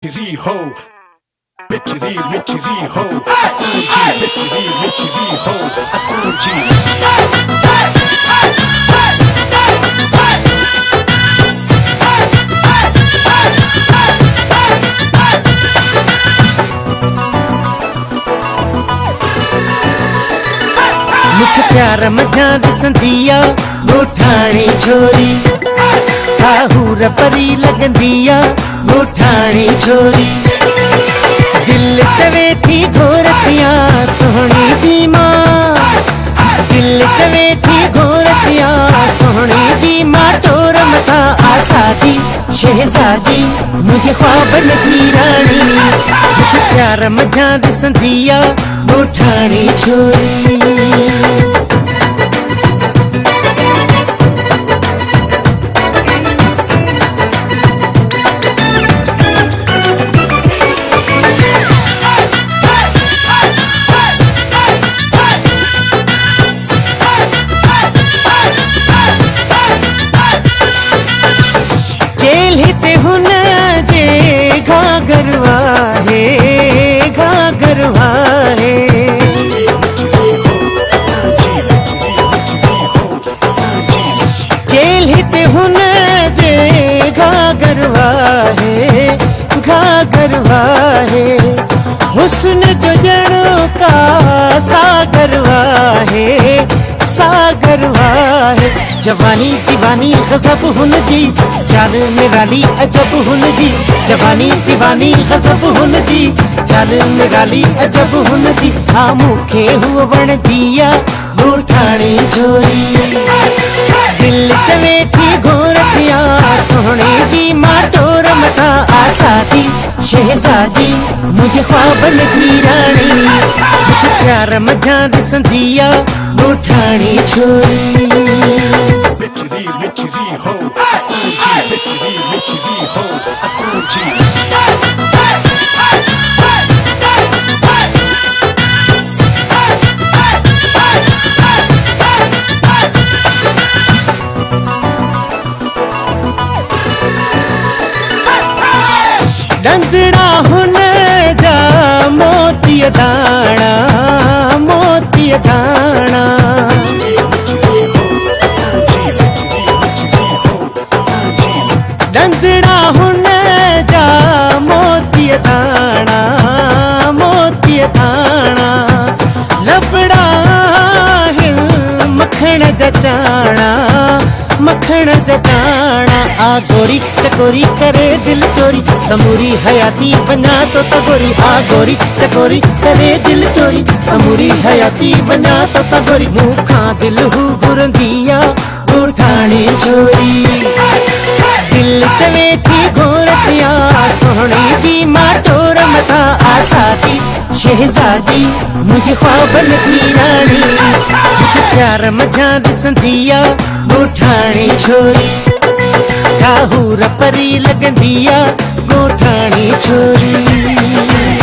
Michiri ho, Michiri ho, Asanji, Michiri ho, Asanji. मुख प्यार मझा दिसंदिया गोठाणी छोरी आहूर परी लगंदिया गोठाणी छोरी दिल चवे थी घोरतिया सोहणी जी मां दिल चवे थी घोरतिया सोहणी जी मां टोर मथा आसादी शहजादी मुझे ख्वाब नजी रानी मुख प्यार मझा दिसंदिया गोठाणी छोरी घाघरवा है हुस्न जो जड़ों का सागरवा है जवानी दीवानी गजब हुन जी चाल निराली अजब हुन जी जवानी दीवानी गजब हुन जी चाल निराली अजब हुन जी हाँ मुखे हुआ बण दिया गोठाणी छोरी दिल चवे थी घोरतिया सोहणे जी मां टोर मथा आसादी शहजादी मुझे ख्वाब नजी रानी प्यार मझा दिसंदिया गोठाणी छोरी Michiri ho, Asanji, Michiri ho, Asanji. डंदड़ा हुन जा मोती दाना डंदड़ा हुन जा मोती दाना लबड़ा हिल मखण जचाना आ गोरी चकोरी करे दिल चोरी समूरी हयाती बना तो तगोरी आ गोरी चकोरी करे दिल चोरी समूरी हयाती बना तो तगोरी मुखा दिल हु घुरंदिया गोठाणी छोरी दिल चवे थी घोरतिया सोहणी जी मां टोर मथा आसादी शहजादी मुझे ख्वाब नजी रानी प्यार मझा दिसंदिया गोठाणी छोरी आहूर परी लगंदिया गोठाणी छोरी।